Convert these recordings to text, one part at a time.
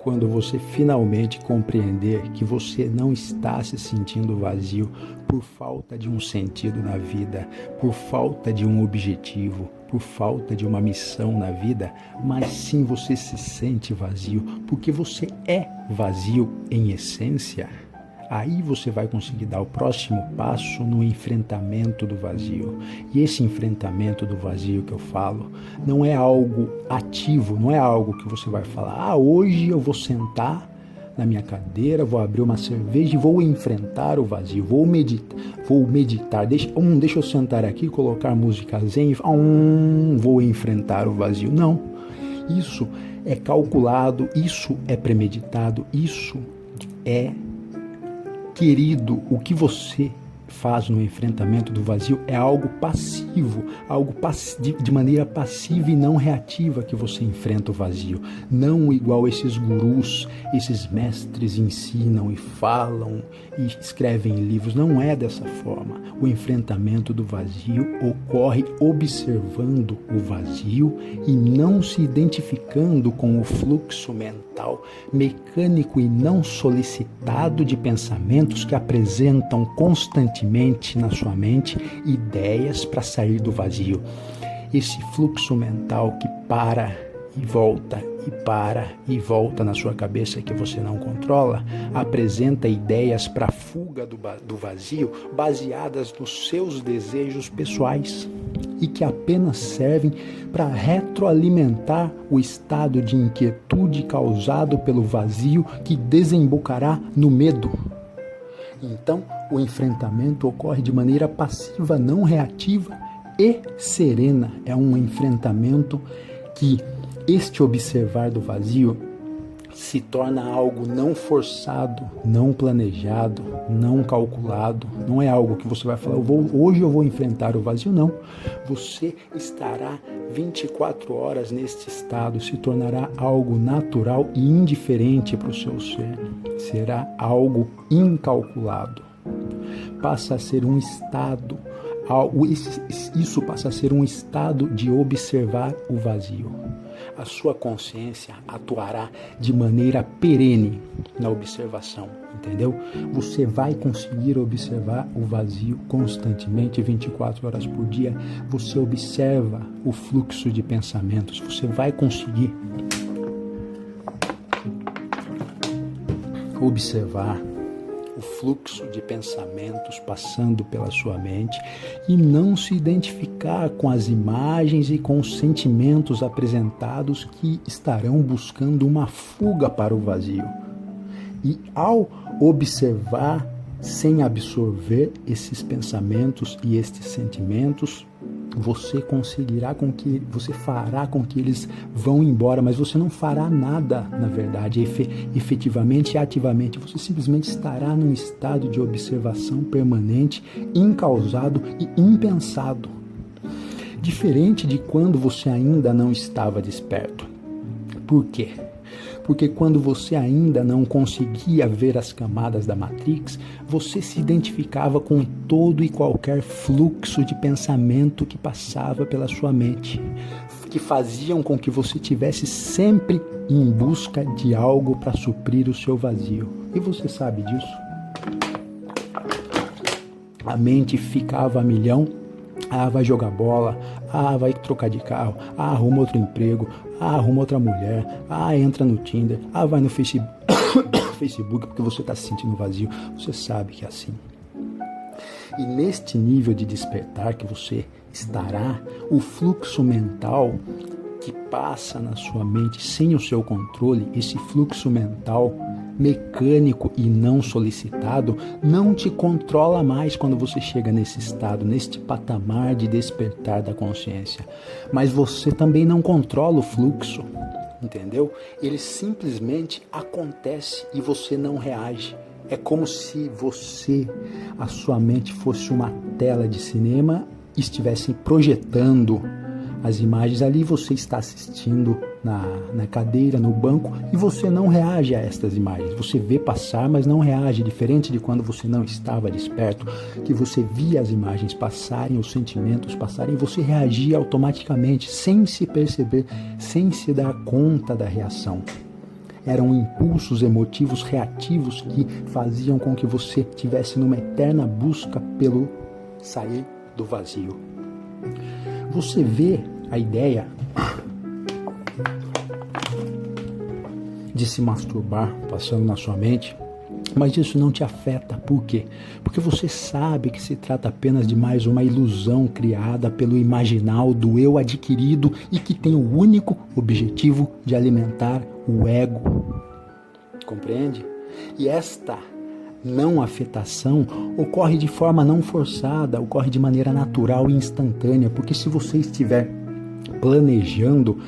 quando você finalmente compreender que você não está se sentindo vazio por falta de um sentido na vida, por falta de um objetivo, por falta de uma missão na vida, mas sim você se sente vazio porque você é vazio em essência. Aí você vai conseguir dar o próximo passo no enfrentamento do vazio. E esse enfrentamento do vazio que eu falo não é algo ativo, não é algo que você vai falar: hoje eu vou sentar na minha cadeira, vou abrir uma cerveja e vou enfrentar o vazio, vou meditar. Deixa eu sentar aqui, colocar música zen e vou enfrentar o vazio. Não, isso é calculado, isso é premeditado, isso é querido. O que você faz no enfrentamento do vazio é algo passivo, de maneira passiva e não reativa que você enfrenta o vazio. Não igual esses gurus, esses mestres ensinam e falam e escrevem livros. Não é dessa forma. O enfrentamento do vazio ocorre observando o vazio e não se identificando com o fluxo mental mecânico e não solicitado de pensamentos que apresentam constantemente na sua mente ideias para sair do vazio. Esse fluxo mental que para e volta na sua cabeça que você não controla, apresenta ideias para fuga do vazio baseadas nos seus desejos pessoais e que apenas servem para retroalimentar o estado de inquietude causado pelo vazio que desembocará no medo. Então, o enfrentamento ocorre de maneira passiva, não reativa e serena. É um enfrentamento que este observar do vazio se torna algo não forçado, não planejado, não calculado. Não é algo que você vai falar: hoje eu vou enfrentar o vazio. Não. Você estará 24 horas neste estado, se tornará algo natural e indiferente para o seu ser. Será algo incalculado. Passa a ser um estado, isso passa a ser um estado de observar o vazio. A sua consciência atuará de maneira perene na observação, entendeu? Você vai conseguir observar o vazio constantemente, 24 horas por dia. Você observa o fluxo de pensamentos, você vai conseguir observar o fluxo de pensamentos passando pela sua mente e não se identificar com as imagens e com os sentimentos apresentados que estarão buscando uma fuga para o vazio. E ao observar sem absorver esses pensamentos e estes sentimentos, você fará com que eles vão embora, mas você não fará nada, na verdade, efetivamente e ativamente. Você simplesmente estará num estado de observação permanente, incausado e impensado. Diferente de quando você ainda não estava desperto. Por quê? Porque quando você ainda não conseguia ver as camadas da Matrix, você se identificava com todo e qualquer fluxo de pensamento que passava pela sua mente, que faziam com que você estivesse sempre em busca de algo para suprir o seu vazio. E você sabe disso? A mente ficava a milhão. Vai jogar bola, vai trocar de carro, arruma outro emprego, arruma outra mulher, entra no Tinder, vai no Facebook porque você está se sentindo vazio. Você sabe que é assim. E neste nível de despertar que você estará, o fluxo mental que passa na sua mente sem o seu controle, esse fluxo mental mecânico e não solicitado, não te controla mais quando você chega nesse estado, neste patamar de despertar da consciência. Mas você também não controla o fluxo, entendeu? Ele simplesmente acontece e você não reage. É como se a sua mente fosse uma tela de cinema e estivesse projetando as imagens ali, você está assistindo na cadeira, no banco, e você não reage a estas imagens. Você vê passar, mas não reage, diferente de quando você não estava desperto, que você via as imagens passarem, os sentimentos passarem, e você reagia automaticamente, sem se perceber, sem se dar conta da reação. eram impulsos emotivos reativos que faziam com que você estivesse numa eterna busca pelo sair do vazio. Você vê a ideia de se masturbar passando na sua mente, mas isso não te afeta. Por quê? Porque você sabe que se trata apenas de mais uma ilusão criada pelo imaginal do eu adquirido e que tem o único objetivo de alimentar o ego. Compreende? E esta não afetação ocorre de forma não forçada, ocorre de maneira natural e instantânea, porque se você estiver planejando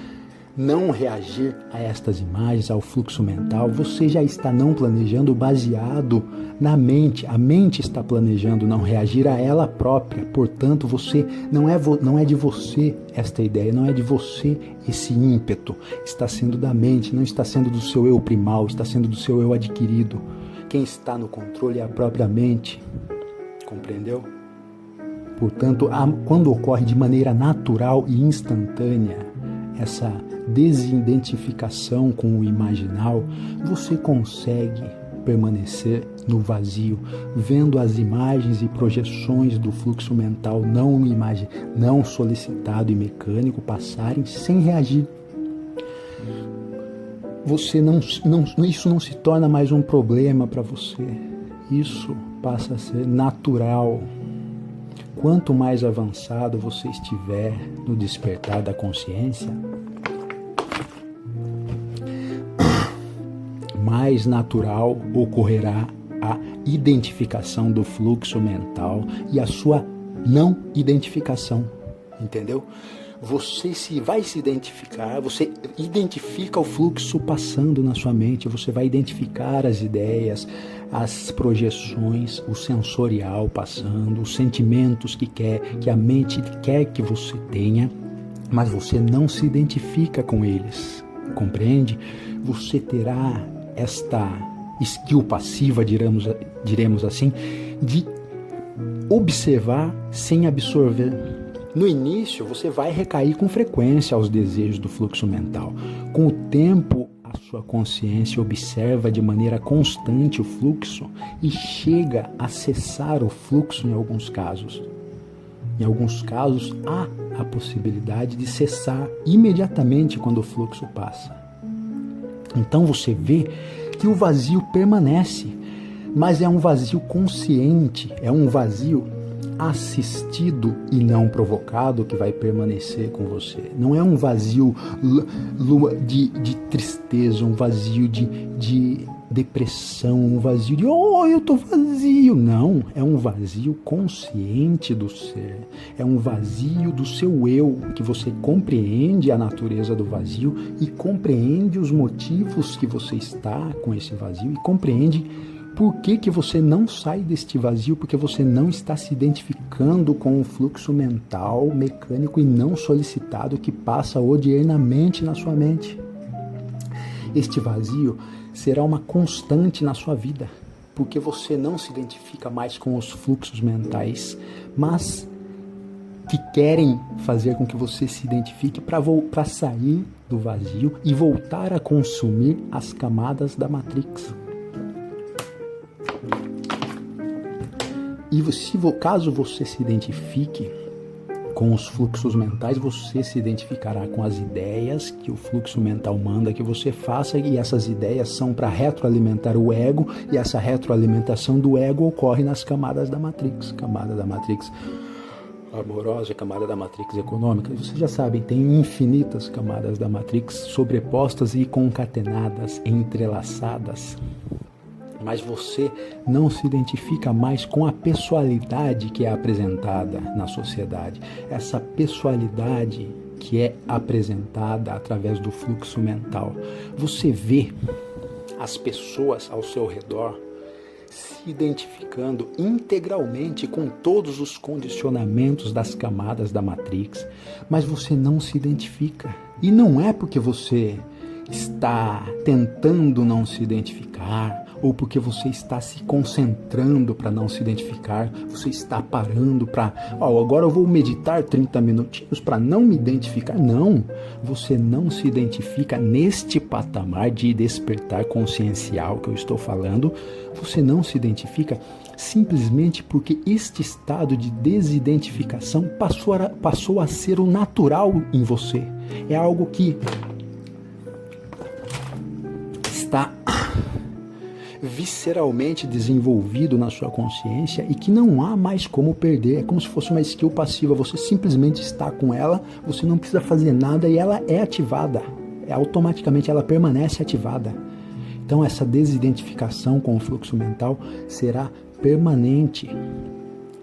não reagir a estas imagens, ao fluxo mental, você já está não planejando baseado na mente. A mente está planejando não reagir a ela própria. Portanto, você não é de você esta ideia, não é de você esse ímpeto. Está sendo da mente, não está sendo do seu eu primal, está sendo do seu eu adquirido. Quem está no controle é a própria mente. Compreendeu? Portanto, quando ocorre de maneira natural e instantânea essa desidentificação com o imaginal, você consegue permanecer no vazio, vendo as imagens e projeções do fluxo mental não solicitado e mecânico passarem sem reagir. Isso não se torna mais um problema para você. Isso passa a ser natural. Quanto mais avançado você estiver no despertar da consciência, mais natural ocorrerá a identificação do fluxo mental e a sua não identificação. Entendeu? Você vai se identificar, você identifica o fluxo passando na sua mente, você vai identificar as ideias, as projeções, o sensorial passando, os sentimentos que a mente quer que você tenha, mas você não se identifica com eles, compreende? Você terá esta skill passiva, diremos assim, de observar sem absorver. No início, você vai recair com frequência aos desejos do fluxo mental. Com o tempo, a sua consciência observa de maneira constante o fluxo e chega a cessar o fluxo em alguns casos. Em alguns casos, há a possibilidade de cessar imediatamente quando o fluxo passa. Então você vê que o vazio permanece, mas é um vazio consciente, é um vazio assistido e não provocado que vai permanecer com você. Não é um vazio de tristeza, um vazio de depressão, um vazio de eu tô vazio. Não, é um vazio consciente do ser. É um vazio do seu eu, que você compreende a natureza do vazio e compreende os motivos que você está com esse vazio e compreende por que você não sai deste vazio, porque você não está se identificando com o fluxo mental, mecânico e não solicitado que passa odiernamente na sua mente. Este vazio será uma constante na sua vida, porque você não se identifica mais com os fluxos mentais, mas que querem fazer com que você se identifique para sair do vazio e voltar a consumir as camadas da Matrix. E caso você se identifique com os fluxos mentais, você se identificará com as ideias que o fluxo mental manda que você faça, e essas ideias são para retroalimentar o ego, e essa retroalimentação do ego ocorre nas camadas da Matrix. Camada da Matrix amorosa, camada da Matrix econômica. Vocês já sabem, tem infinitas camadas da Matrix sobrepostas e concatenadas, entrelaçadas. Mas você não se identifica mais com a pessoalidade que é apresentada na sociedade. Essa pessoalidade que é apresentada através do fluxo mental. Você vê as pessoas ao seu redor se identificando integralmente com todos os condicionamentos das camadas da Matrix, mas você não se identifica. E não é porque você está tentando não se identificar ou porque você está se concentrando para não se identificar, você está parando para, agora eu vou meditar 30 minutinhos para não me identificar. Não, você não se identifica neste patamar de despertar consciencial que eu estou falando, você não se identifica simplesmente porque este estado de desidentificação passou a ser o natural em você. É algo que está visceralmente desenvolvido na sua consciência e que não há mais como perder. É como se fosse uma skill passiva, você simplesmente está com ela, você não precisa fazer nada e ela é ativada. Automaticamente ela permanece ativada. Então essa desidentificação com o fluxo mental será permanente.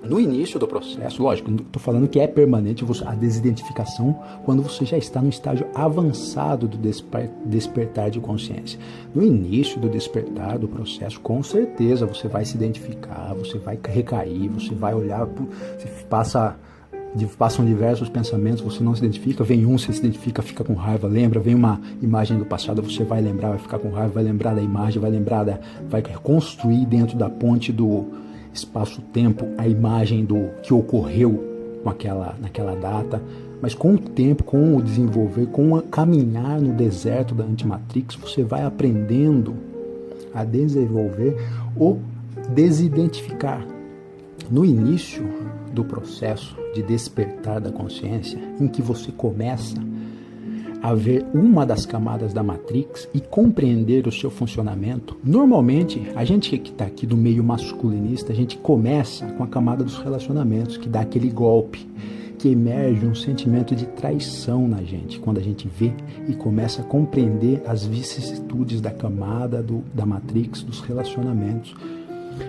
No início do processo, lógico, estou falando que é permanente a desidentificação quando você já está no estágio avançado do despertar de consciência. No início do despertar do processo, com certeza você vai se identificar, você vai recair, você vai olhar, passam diversos pensamentos, você não se identifica, vem um, você se identifica, fica com raiva, lembra, vem uma imagem do passado, você vai lembrar, vai ficar com raiva, vai lembrar da imagem, vai reconstruir dentro da ponte do espaço-tempo a imagem do que ocorreu naquela data, mas com o tempo, com o desenvolver, com o caminhar no deserto da Antimatrix, você vai aprendendo a desenvolver ou desidentificar. No início do processo de despertar da consciência, em que você começa a ver uma das camadas da Matrix e compreender o seu funcionamento, normalmente, a gente que está aqui do meio masculinista, a gente começa com a camada dos relacionamentos, que dá aquele golpe, que emerge um sentimento de traição na gente, quando a gente vê e começa a compreender as vicissitudes da camada da Matrix, dos relacionamentos.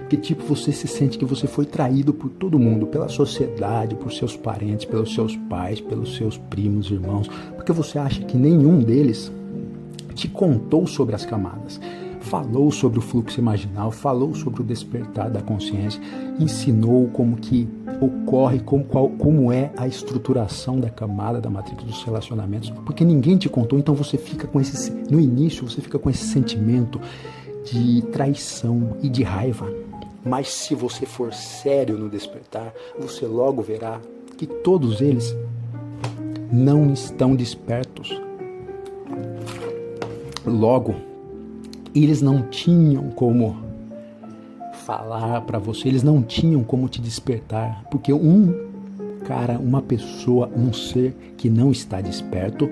Que tipo você se sente que você foi traído por todo mundo, pela sociedade, por seus parentes, pelos seus pais, pelos seus primos, irmãos, porque você acha que nenhum deles te contou sobre as camadas, falou sobre o fluxo imaginal, falou sobre o despertar da consciência, ensinou como que ocorre, como é a estruturação da camada da matriz dos relacionamentos, porque ninguém te contou, então você fica com no início você fica com esse sentimento de traição e de raiva. Mas se você for sério no despertar, você logo verá que todos eles não estão despertos. Logo, eles não tinham como falar para você, eles não tinham como te despertar, porque uma pessoa, um ser que não está desperto,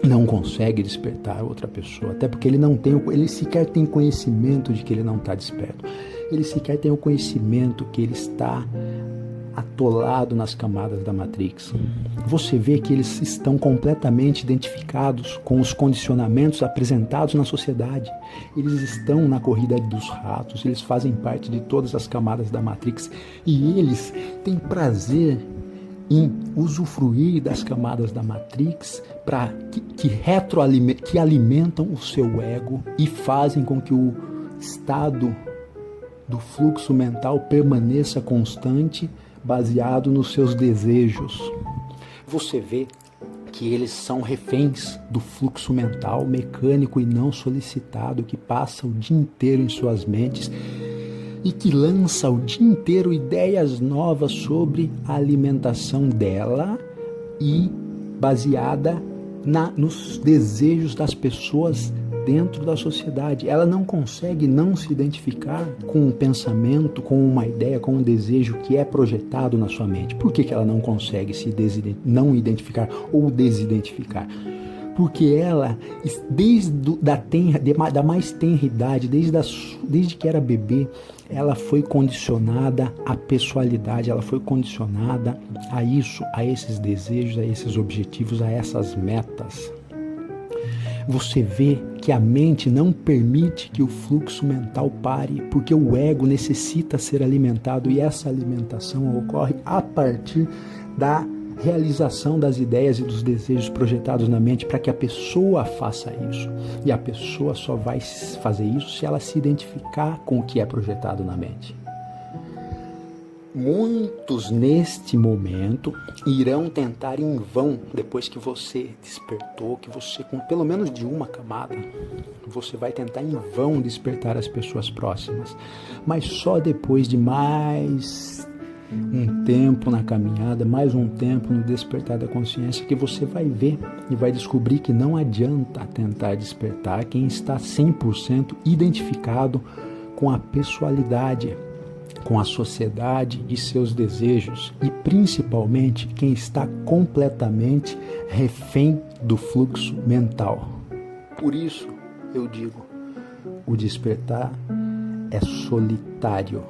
não consegue despertar outra pessoa, até porque ele sequer tem conhecimento de que ele não está desperto, ele sequer tem o conhecimento que ele está atolado nas camadas da Matrix. Você vê que eles estão completamente identificados com os condicionamentos apresentados na sociedade, eles estão na corrida dos ratos, eles fazem parte de todas as camadas da Matrix e eles têm prazer em usufruir das camadas da Matrix que alimentam o seu ego e fazem com que o estado do fluxo mental permaneça constante, baseado nos seus desejos. Você vê que eles são reféns do fluxo mental mecânico e não solicitado que passa o dia inteiro em suas mentes e que lança o dia inteiro ideias novas sobre a alimentação dela e baseada nos desejos das pessoas dentro da sociedade. Ela não consegue não se identificar com um pensamento, com uma ideia, com um desejo que é projetado na sua mente. Por que ela não consegue não identificar ou desidentificar? Porque ela, desde da mais tenra idade, desde que era bebê, ela foi condicionada à pessoalidade, ela foi condicionada a isso, a esses desejos, a esses objetivos, a essas metas. Você vê que a mente não permite que o fluxo mental pare, porque o ego necessita ser alimentado e essa alimentação ocorre a partir da realização das ideias e dos desejos projetados na mente para que a pessoa faça isso. E a pessoa só vai fazer isso se ela se identificar com o que é projetado na mente. Muitos neste momento irão tentar em vão, depois que você despertou, que você, com pelo menos de uma camada, você vai tentar em vão despertar as pessoas próximas. Mas só depois de mais um tempo na caminhada, mais um tempo no despertar da consciência, que você vai ver e vai descobrir que não adianta tentar despertar quem está 100% identificado com a pessoalidade, com a sociedade e seus desejos, e principalmente quem está completamente refém do fluxo mental. Por isso eu digo, o despertar é solitário.